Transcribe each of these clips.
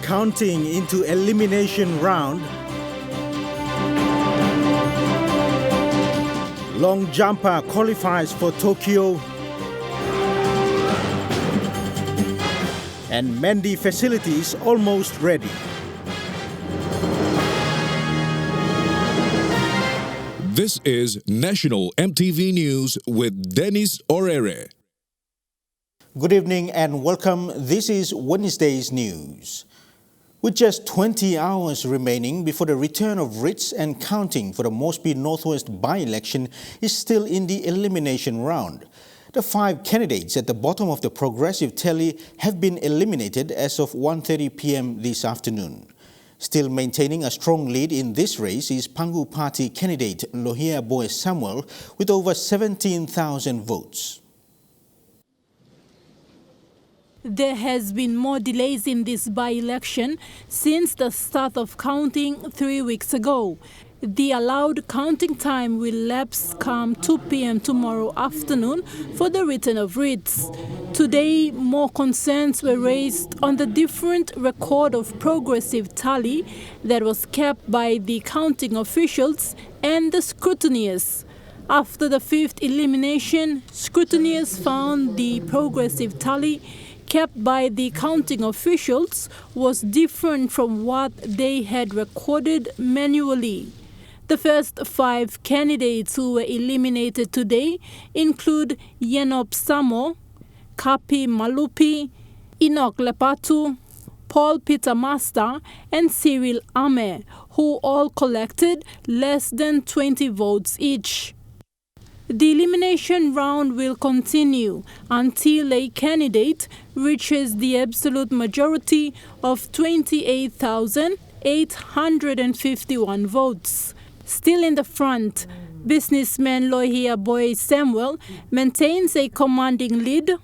counting into elimination round. Long jumper qualifies for Tokyo. And Mandy facilities almost ready. This is National EMTV News with Dennis Orere. Good evening and welcome. This is Wednesday's news. With just 20 hours remaining before the return of writs and counting for the Moresby Northwest by-election is still in the elimination round. The 5 candidates at the bottom of the progressive tally have been eliminated as of 1:30 p.m. this afternoon. Still maintaining a strong lead in this race is Pangu Party candidate Lohia Boy Samuel with over 17,000 votes. There has been more delays in this by-election since the start of counting 3 weeks ago. The allowed counting time will lapse come 2 p.m. tomorrow afternoon for the return of writs. Today, more concerns were raised on the different record of progressive tally that was kept by the counting officials and the scrutineers. After the 5th elimination, scrutineers found the progressive tally kept by the counting officials was different from what they had recorded manually. The first 5 candidates who were eliminated today include Yenop Samo, Kapi Malupi, Enoch Lepatu, Paul Peter Master, and Cyril Ame, who all collected less than 20 votes each. The elimination round will continue until a candidate reaches the absolute majority of 28,851 votes. Still in the front, businessman Lohia Boy Samuel maintains a commanding lead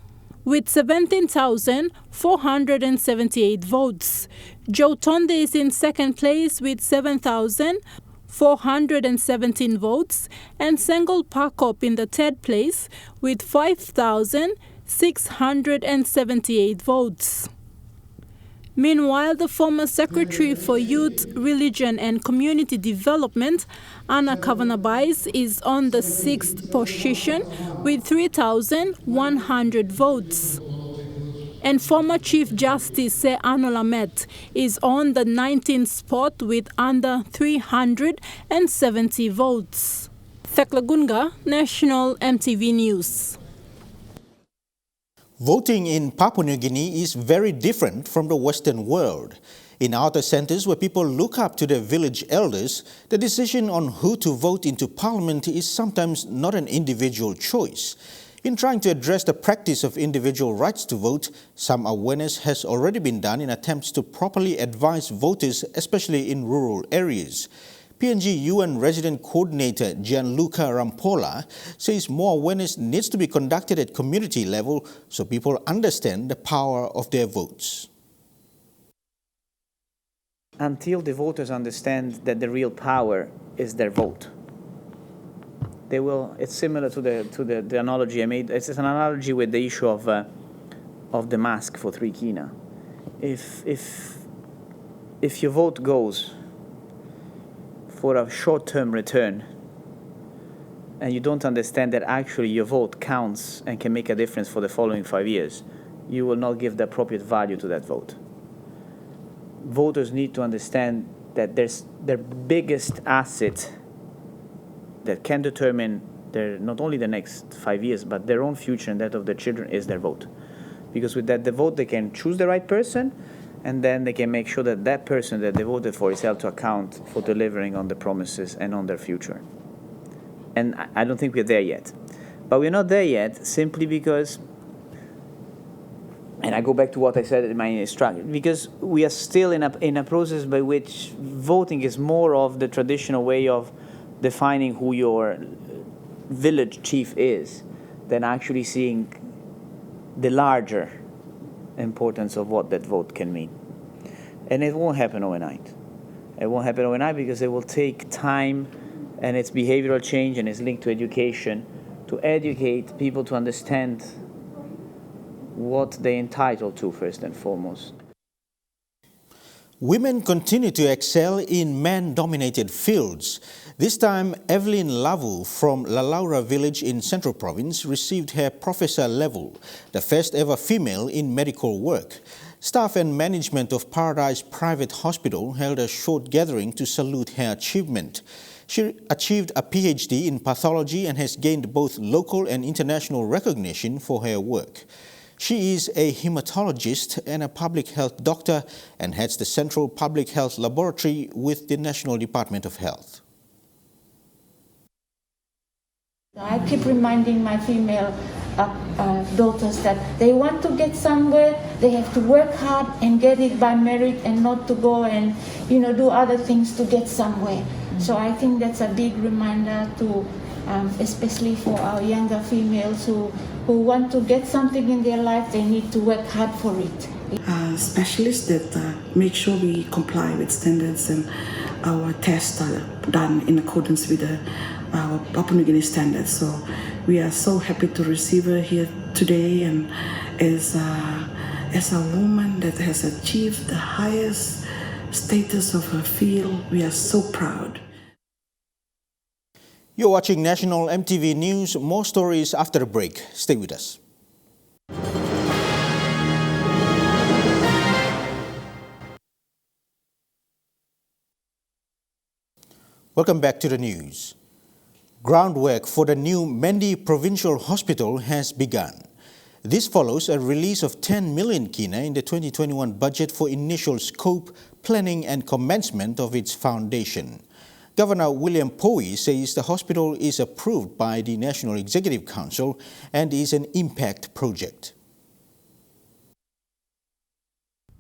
with 17,478 votes. Joe Tonde is in second place with 7,417 votes, and Sengol Pakop in the third place with 5,678 votes. Meanwhile, the former Secretary for Youth, Religion and Community Development, Anna Kavanabais, is on the 6th position with 3,100 votes. And former Chief Justice Se Anolamet is on the 19th spot with under 370 votes. Theklagunga, National EMTV News. Voting in Papua New Guinea is very different from the Western world. In outer centers where people look up to their village elders, the decision on who to vote into parliament is sometimes not an individual choice. In trying to address the practice of individual rights to vote, some awareness has already been done in attempts to properly advise voters, especially in rural areas. PNG UN Resident Coordinator Gianluca Rampola says more awareness needs to be conducted at community level so people understand the power of their votes. Until the voters understand that the real power is their vote, they will. It's similar to the analogy I made. It's an analogy with the issue of the mask for 3 kina. If your vote goes for a short-term return and you don't understand that actually your vote counts and can make a difference for the following 5 years, you will not give the appropriate value to that vote. Voters need to understand that there's their biggest asset that can determine not only the next 5 years, but their own future and that of their children is their vote. Because with that, the vote, they can choose the right person, and then they can make sure that that person that they voted for is held to account for delivering on the promises and on their future. And I don't think we're there yet. But we're not there yet simply because, and I go back to what I said in my instruction, because we are still in a process by which voting is more of the traditional way of defining who your village chief is than actually seeing the larger importance of what that vote can mean. And it won't happen overnight. It won't happen overnight because it will take time, and it's behavioral change and it's linked to education, to educate people to understand what they're entitled to first and foremost. Women continue to excel in man-dominated fields. This time, Evelyn Lavu from La Laura village in Central Province received her professor level, the first ever female in medical work. Staff and management of Paradise Private Hospital held a short gathering to salute her achievement. She achieved a PhD in pathology and has gained both local and international recognition for her work. She is a hematologist and a public health doctor and heads the Central Public Health Laboratory with the National Department of Health. I keep reminding my female daughters that they want to get somewhere, they have to work hard and get it by merit and not to go and do other things to get somewhere. So I think that's a big reminder to especially for our younger females who want to get something in their life. They need to work hard for it. Specialists that make sure we comply with standards and our tests are done in accordance with our Papua New Guinea standards. So we are so happy to receive her here today, and as a woman that has achieved the highest status of her field, we are so proud. You're watching National MTV News. More stories after the break. Stay with us. Welcome back to the news. Groundwork for the new Mendi Provincial Hospital has begun. This follows a release of 10 million kina in the 2021 budget for initial scope, planning and commencement of its foundation. Governor William Poe says the hospital is approved by the National Executive Council and is an impact project.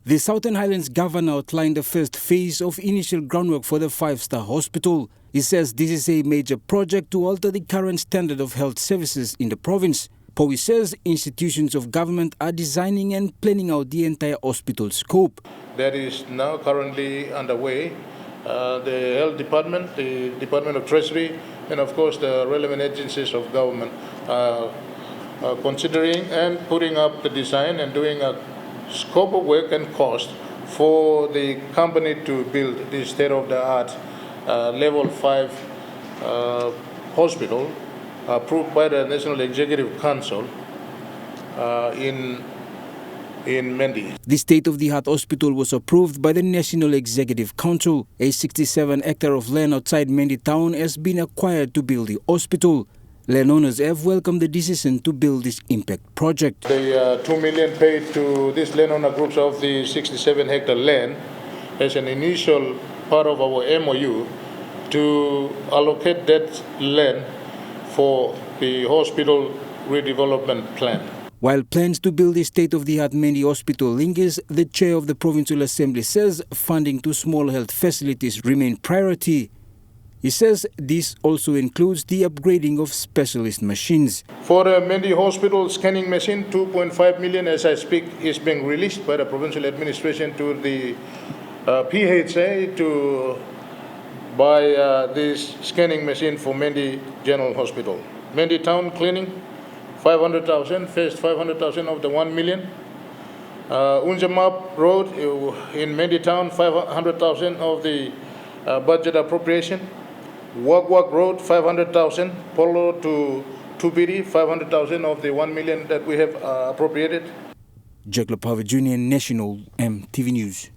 The Southern Highlands Governor outlined the first phase of initial groundwork for the 5-star hospital. He says this is a major project to alter the current standard of health services in the province. Poe says institutions of government are designing and planning out the entire hospital scope. That is now currently underway. The Health Department, the Department of Treasury, and of course the relevant agencies of government considering and putting up the design and doing a scope of work and cost for the company to build the state-of-the-art level 5 hospital approved by the National Executive Council in Mendi. The state-of-the-art hospital was approved by the National Executive Council. A 67-hectare of land outside Mendi town has been acquired to build the hospital. Landowners have welcomed the decision to build this impact project. The 2 million paid to these landowner groups of the 67-hectare land as an initial part of our MOU to allocate that land for the hospital redevelopment plan. While plans to build a state-of-the-art Mendi hospital lingers, the chair of the Provincial Assembly says funding to small health facilities remain priority. He says this also includes the upgrading of specialist machines. For the Mendi Hospital scanning machine, 2.5 million as I speak is being released by the provincial administration to the PHA to buy this scanning machine for Mendi General Hospital. Mendi Town cleaning, 500,000, first 500,000 of the 1 million. Unjamap Road in Mendi Town, 500,000 of the budget appropriation. Wak Road, 500,000. Polo to Tubiri, 500,000 of the 1 million that we have appropriated. Jack Lapava Jr., National MTV News.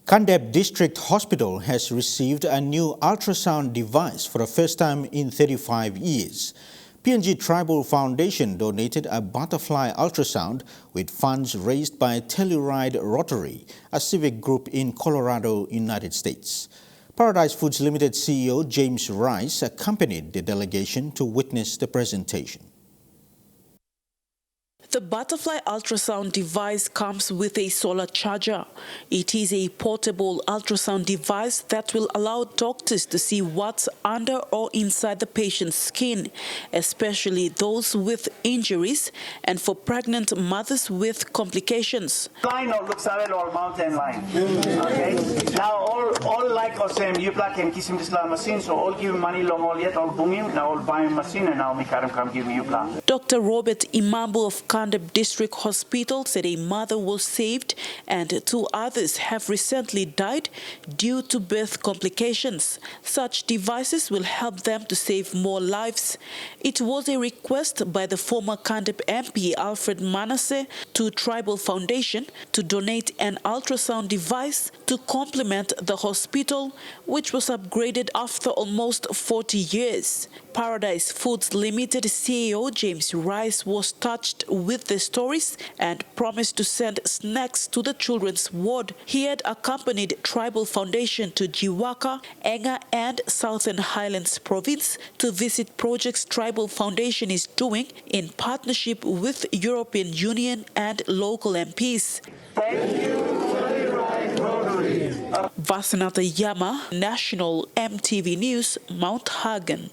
Kandep District Hospital has received a new ultrasound device for the first time in 35 years. PNG Tribal Foundation donated a butterfly ultrasound with funds raised by Telluride Rotary, a civic group in Colorado, United States. Paradise Foods Limited CEO James Rice accompanied the delegation to witness the presentation. The butterfly ultrasound device comes with a solar charger. It is a portable ultrasound device that will allow doctors to see what's under or inside the patient's skin, especially those with injuries and for pregnant mothers with complications. Line looks at all mountain line. Okay. Now all like us you black and kiss him this machine, so all give money long all yet all booming, now all buying machine and now me come give me you plan. Dr. Robert Imambu of Kandep District Hospital said a mother was saved and 2 others have recently died due to birth complications. Such devices will help them to save more lives. It was a request by the former Kandep MP Alfred Manasseh to Tribal Foundation to donate an ultrasound device to complement the hospital, which was upgraded after almost 40 years. Paradise Foods Limited CEO James Rice was touched with the stories and promised to send snacks to the children's ward. He had accompanied Tribal Foundation to Jiwaka, Enga and Southern Highlands Province to visit projects Tribal Foundation is doing in partnership with European Union and local MPs. Thank you, Rotary. Vasanatha Yama, National MTV News, Mount Hagen.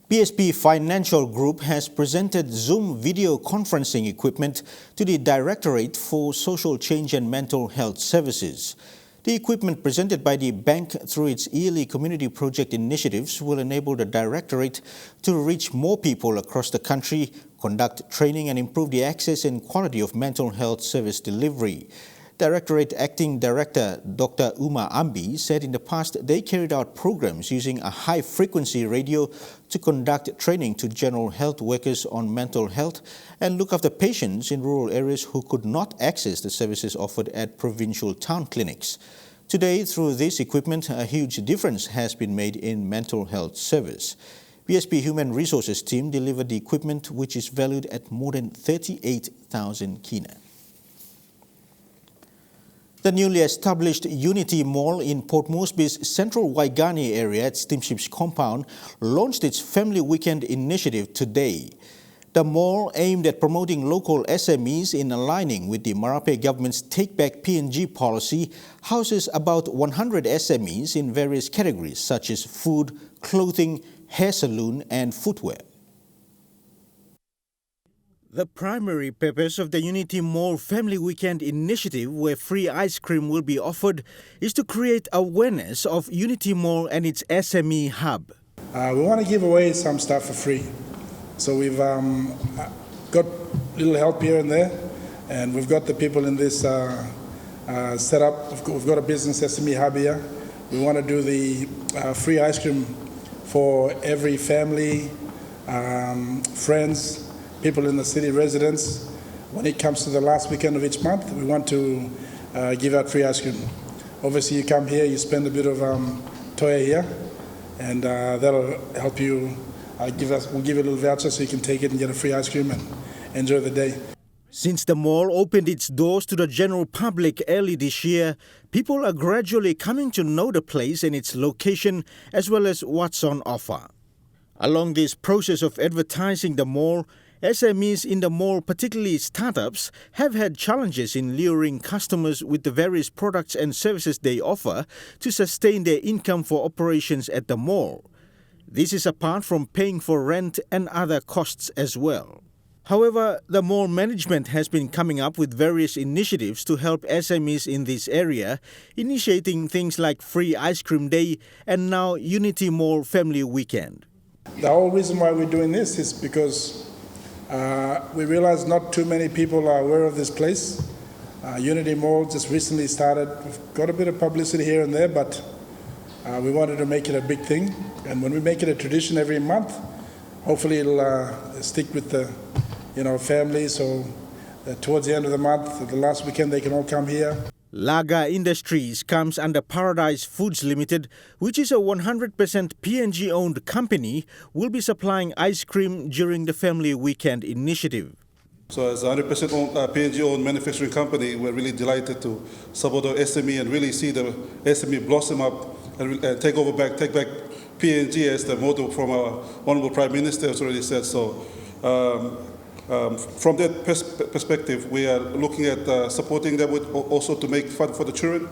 PSP Financial Group has presented Zoom video conferencing equipment to the Directorate for Social Change and Mental Health Services. The equipment presented by the bank through its yearly community project initiatives will enable the Directorate to reach more people across the country, conduct training and improve the access and quality of mental health service delivery. Directorate Acting Director Dr. Uma Ambi said in the past they carried out programs using a high-frequency radio to conduct training to general health workers on mental health and look after patients in rural areas who could not access the services offered at provincial town clinics. Today, through this equipment, a huge difference has been made in mental health service. PSP Human Resources team delivered the equipment, which is valued at more than 38,000 kina. The newly established Unity Mall in Port Moresby's central Waigani area at Steamship's compound launched its Family Weekend initiative today. The mall, aimed at promoting local SMEs in aligning with the Marape government's Take Back PNG policy, houses about 100 SMEs in various categories such as food, clothing, hair salon and footwear. The primary purpose of the Unity Mall Family Weekend initiative, where free ice cream will be offered, is to create awareness of Unity Mall and its SME hub. We want to give away some stuff for free. So we've got little help here and there, and we've got the people in this setup. We've got a business SME hub here. We want to do the free ice cream for every family, friends, people in the city, residents. When it comes to the last weekend of each month, we want to give out free ice cream. Obviously, you come here, you spend a bit of toya here, and that'll help you. We'll give you a little voucher so you can take it and get a free ice cream and enjoy the day. Since the mall opened its doors to the general public early this year, people are gradually coming to know the place and its location, as well as what's on offer. Along this process of advertising the mall, SMEs in the mall, particularly startups, have had challenges in luring customers with the various products and services they offer to sustain their income for operations at the mall. This is apart from paying for rent and other costs as well. However, the mall management has been coming up with various initiatives to help SMEs in this area, initiating things like free ice cream day and now Unity Mall Family Weekend. The whole reason why we're doing this is because we realize not too many people are aware of this place. Unity Mall just recently started. We've got a bit of publicity here and there, but we wanted to make it a big thing. And when we make it a tradition every month, hopefully it'll stick with the family. So towards the end of the month, the last weekend, they can all come here. Laga Industries comes under Paradise Foods Limited, which is a 100% PNG-owned company, will be supplying ice cream during the Family Weekend initiative. So as a 100% PNG-owned manufacturing company, we're really delighted to support our SME and really see the SME blossom up and take back PNG as the motto from our Honorable Prime Minister has already said. So from that perspective, we are looking at supporting them with also to make fun for the children,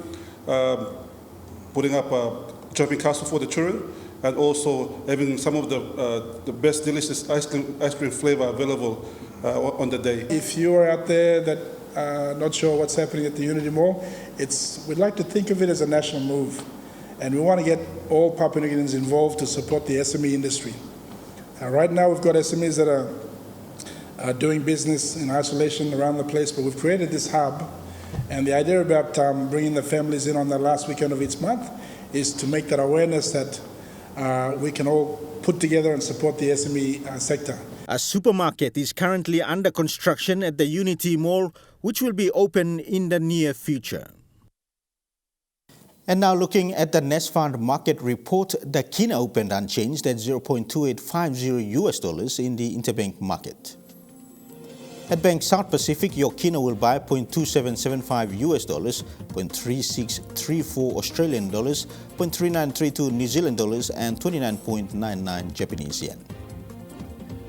putting up a jumping castle for the children, and also having some of the best delicious ice cream flavor available on the day. If you are out there that are not sure what's happening at the Unity Mall, we'd like to think of it as a national move. And we want to get all Papua New Guineans involved to support the SME industry. Right now we've got SMEs that are doing business in isolation around the place, but we've created this hub. And the idea about bringing the families in on the last weekend of each month is to make that awareness that we can all put together and support the SME sector. A supermarket is currently under construction at the Unity Mall, which will be open in the near future. And now looking at the Nest Fund market report, the Kina opened unchanged at $0.2850 in the interbank market. At Bank South Pacific, your Kina will buy $0.2775 $0.3634 Australian dollars, $0.3932 New Zealand dollars, and 29.99 Japanese yen.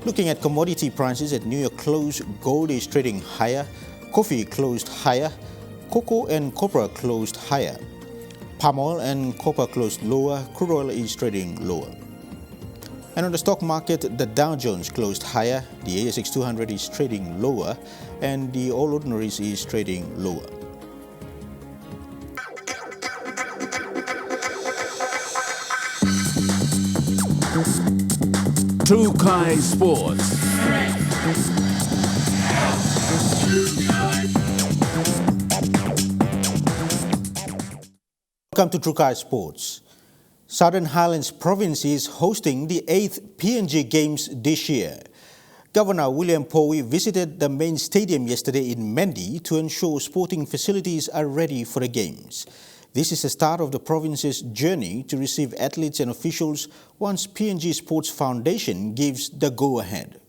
Looking at commodity prices at New York close, gold is trading higher, coffee closed higher, cocoa and copper closed higher. Palm oil and copper closed lower, crude oil is trading lower. And on the stock market, the Dow Jones closed higher, the ASX 200 is trading lower, and the All Ordinaries is trading lower. Trukai Sports. Welcome to Trukai Sports. Southern Highlands Province is hosting the 8th PNG Games this year. Governor William Powie visited the main stadium yesterday in Mendi to ensure sporting facilities are ready for the Games. This is the start of the province's journey to receive athletes and officials once PNG Sports Foundation gives the go-ahead.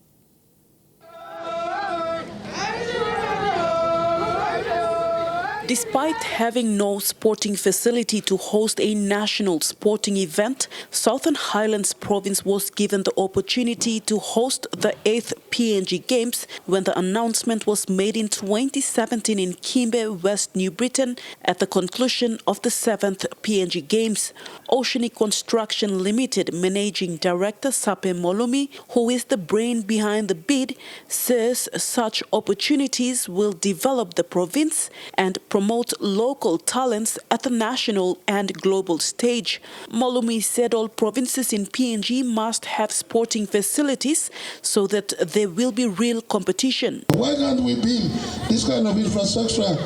Despite having no sporting facility to host a national sporting event, Southern Highlands Province was given the opportunity to host the 8th PNG Games when the announcement was made in 2017 in Kimbe, West New Britain at the conclusion of the 7th PNG Games. Oceanic Construction Limited Managing Director Sape Molumi, who is the brain behind the bid, says such opportunities will develop the province and promote local talents at the national and global stage. Molumi said all provinces in PNG must have sporting facilities so that there will be real competition. Why can't we build this kind of infrastructure?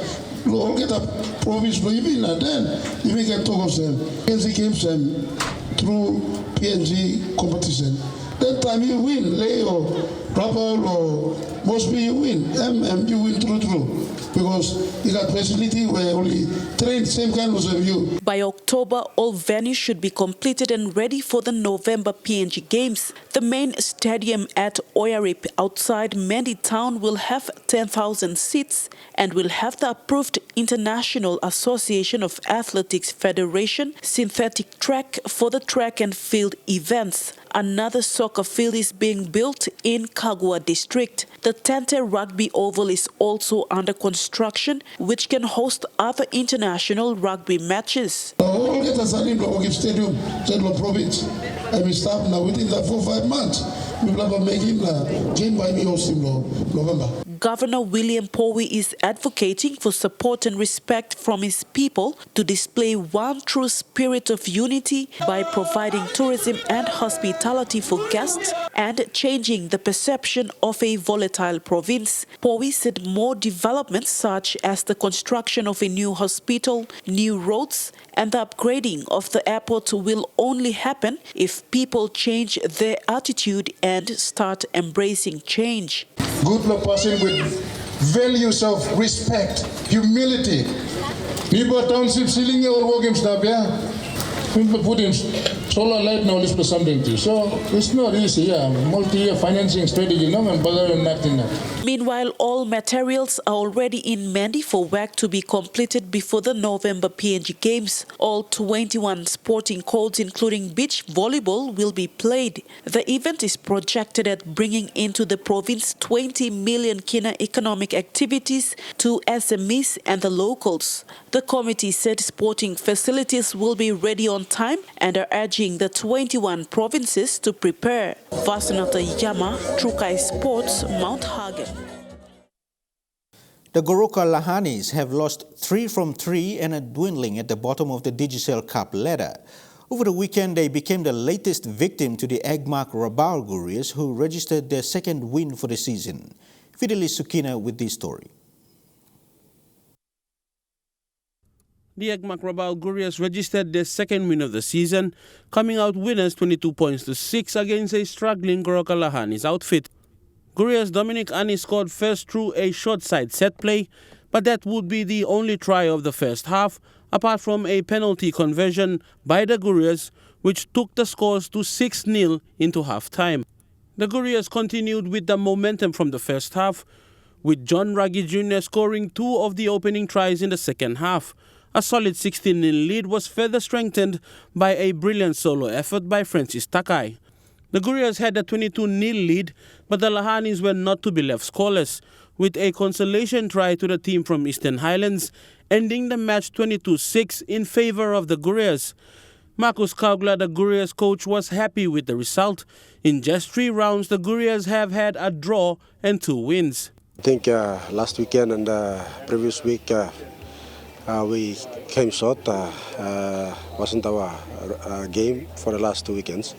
We'll get a province to even, and then we can talk of them. PNG games through PNG competition. That time you win, Lay or Rappel or Mosby, you win. You win through. Because you got facility where only train same kind of you. By October, all venues should be completed and ready for the November PNG Games. The main stadium at Oyarip outside Mendi town will have 10,000 seats and will have the approved International Association of Athletics Federation synthetic track for the track and field events. Another soccer field is being built in Kagua district. The Tente Rugby Oval is also under construction, which can host other international rugby matches. All get a stadium, Central Province. And we start now within the 4-5 months. We will make him game by me hosting November. Governor William Powie is advocating for support and respect from his people to display one true spirit of unity by providing tourism and hospitality for guests and changing the perception of a volatile province. Powie said more developments such as the construction of a new hospital, new roads, and the upgrading of the airport will only happen if people change their attitude and start embracing change. Good person with values of respect, humility. Nibo township ceiling or walking stuff, yeah. We put in solar light now, let's put something to. So it's not easy, yeah. Multi-year financing strategy, no man, but nothing. Meanwhile, all materials are already in Mandy for work to be completed before the November PNG Games. All 21 sporting codes, including beach volleyball, will be played. The event is projected at bringing into the province 20 million kina economic activities to SMEs and the locals. The committee said sporting facilities will be ready on time and are urging the 21 provinces to prepare. Vasanata Yama, Trukai Sports, Mount Hagen. The Goroka Lahanis have lost 3 from 3 and are dwindling at the bottom of the Digicel Cup ladder. Over the weekend, they became the latest victim to the Agmark Rabaul Gurias, who registered their second win for the season. Fidelis Sukina with this story. The Agmark Rabaul Gurias registered their second win of the season, coming out winners 22 points to 6 against a struggling Goroka Lahanis outfit. Gurias Dominic Ani scored first through a short side set play, but that would be the only try of the first half, apart from a penalty conversion by the Gurias, which took the scores to 6-0 into half-time. The Gurias continued with the momentum from the first half, with John Ruggie Jr. scoring 2 of the opening tries in the second half. A solid 16-0 lead was further strengthened by a brilliant solo effort by Francis Takai. The Gurias had a 22-0 lead, but the Lahanis were not to be left scoreless, with a consolation try to the team from Eastern Highlands, ending the match 22-6 in favor of the Gurias. Marcus Kaugla, the Gurias coach, was happy with the result. In just 3 rounds, the Gurias have had a draw and 2 wins. I think last weekend and the previous week we came short. Wasn't our game for the last 2 weekends.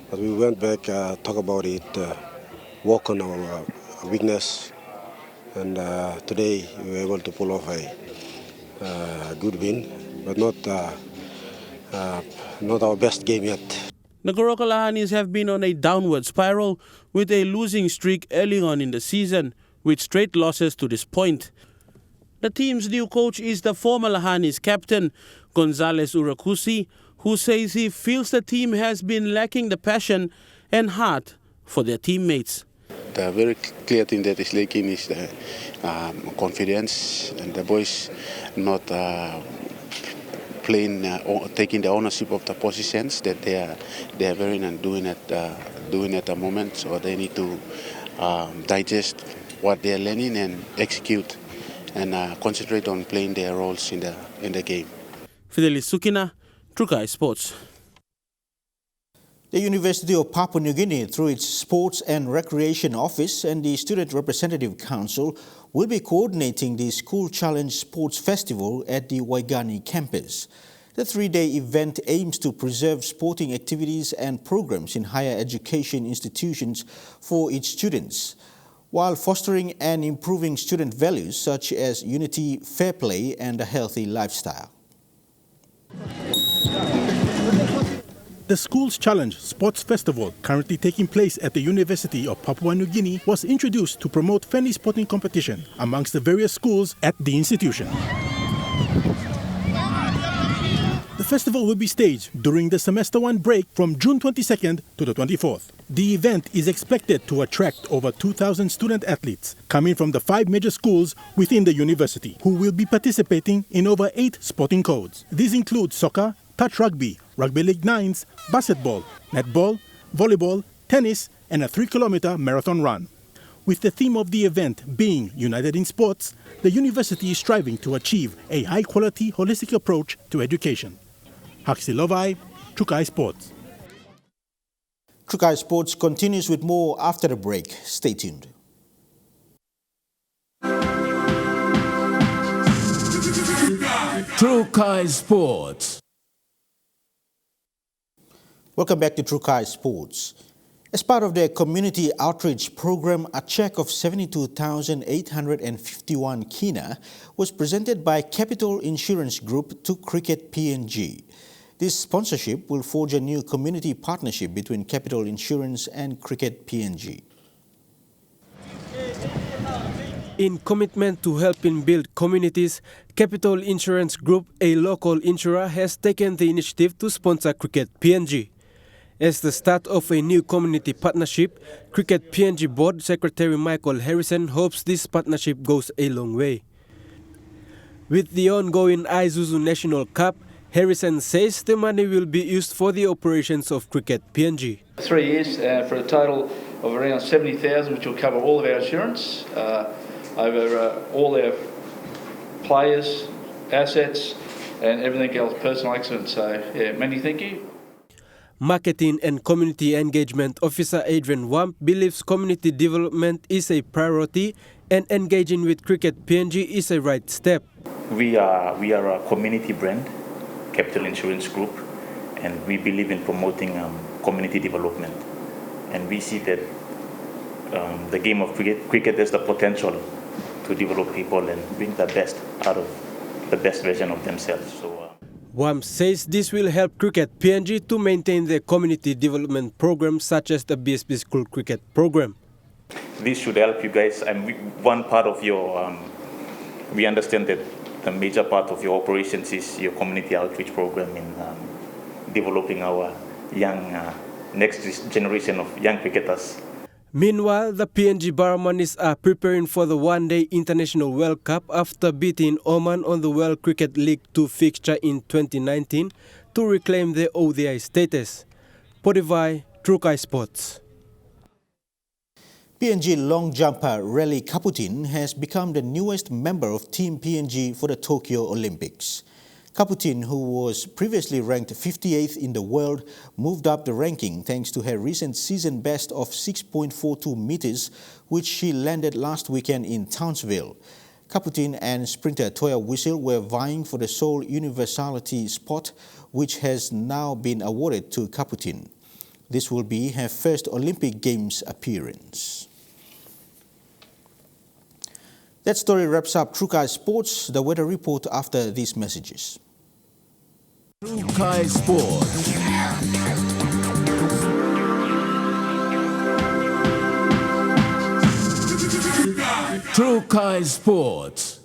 But we went back, talk about it, work on our weakness. And today we were able to pull off a good win, but not our best game yet. The Goroka Lahanis have been on a downward spiral with a losing streak early on in the season, with straight losses to this point. The team's new coach is the former Lahanis captain, Gonzales Urakusi, who says he feels the team has been lacking the passion and heart for their teammates. The very clear thing that is lacking is the confidence, and the boys not playing, taking the ownership of the positions that they are wearing and doing at the moment. So they need to digest what they are learning and execute, and concentrate on playing their roles in the game. Fidelis Sukina, Trukai Sports. The University of Papua New Guinea, through its Sports and Recreation Office and the Student Representative Council, will be coordinating the School Challenge Sports Festival at the Waigani campus. The 3-day event aims to preserve sporting activities and programs in higher education institutions for its students, while fostering and improving student values such as unity, fair play, and a healthy lifestyle. The Schools Challenge Sports Festival, currently taking place at the University of Papua New Guinea, was introduced to promote friendly sporting competition amongst the various schools at the institution. The festival will be staged during the Semester 1 break from June 22nd to the 24th. The event is expected to attract over 2,000 student athletes coming from the 5 major schools within the university, who will be participating in over 8 sporting codes. These include soccer, touch rugby, rugby league 9s, basketball, netball, volleyball, tennis, and a 3-kilometer marathon run. With the theme of the event being United in Sports, the university is striving to achieve a high-quality, holistic approach to education. Haksi Lovai, Trukai Sports. Trukai Sports continues with more after the break. Stay tuned. Trukai Sports. Welcome back to Trukai Sports. As part of their community outreach program, a check of 72,851 kina was presented by Capital Insurance Group to Cricket PNG. This sponsorship will forge a new community partnership between Capital Insurance and Cricket PNG. In commitment to helping build communities, Capital Insurance Group, a local insurer, has taken the initiative to sponsor Cricket PNG. As the start of a new community partnership, Cricket PNG Board Secretary Michael Harrison hopes this partnership goes a long way. With the ongoing Isuzu National Cup, Harrison says the money will be used for the operations of Cricket PNG. 3 years for a total of around 70,000, which will cover all of our insurance, over all our players, assets, and everything else, personal accidents. So, yeah, Mandy, thank you. Marketing and Community Engagement Officer Adrian Wamp believes community development is a priority and engaging with Cricket PNG is a right step. We are a community brand, Capital Insurance Group, and we believe in promoting community development. And we see that the game of cricket has the potential to develop people and bring the best out of the best version of themselves. So, WAM says this will help Cricket PNG to maintain their community development programs such as the BSB School Cricket Program. This should help you guys. And one part of your, we understand that the major part of your operations is your community outreach program in developing our young, next generation of young cricketers. Meanwhile, the PNG Barramanis are preparing for the one-day International World Cup after beating Oman on the World Cricket League 2 fixture in 2019 to reclaim their ODI status. Podivai, Trukai Sports. PNG long jumper Rally Kaputin has become the newest member of Team PNG for the Tokyo Olympics. Kaputin, who was previously ranked 58th in the world, moved up the ranking thanks to her recent season best of 6.42 meters, which she landed last weekend in Townsville. Kaputin and sprinter Toya Whistle were vying for the sole universality spot, which has now been awarded to Kaputin. This will be her first Olympic Games appearance. That story wraps up Trukai Sports. The weather report after these messages. Trukai Sports. Trukai Sports.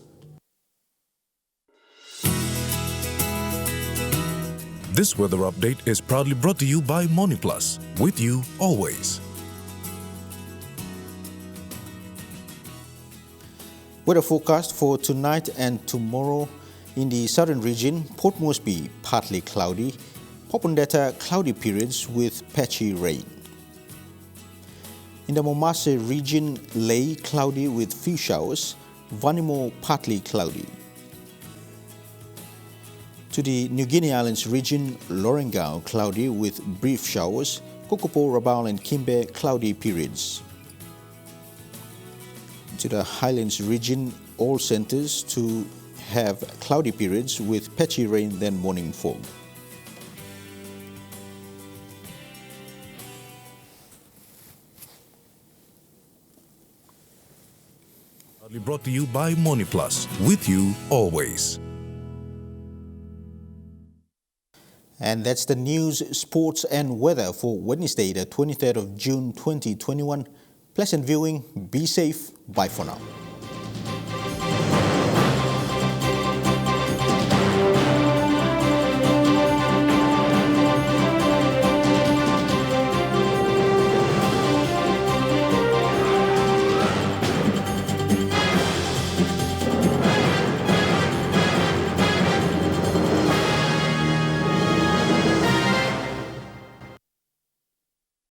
This weather update is proudly brought to you by MoneyPlus. With you always. Weather forecast for tonight and tomorrow in the southern region: Port Moresby partly cloudy, Popondetta cloudy periods with patchy rain. In the Momase region, Lae cloudy with few showers, Vanimo partly cloudy. To the New Guinea Islands region, Lorengau cloudy with brief showers, Kokopo, Rabaul and Kimbe cloudy periods. To the Highlands region, all centers to have cloudy periods with patchy rain then morning fog. Brought to you by MoneyPlus. With you always. And that's the news, sports and weather for Wednesday, the 23rd of June 2021. Pleasant viewing. Be safe. Bye for now.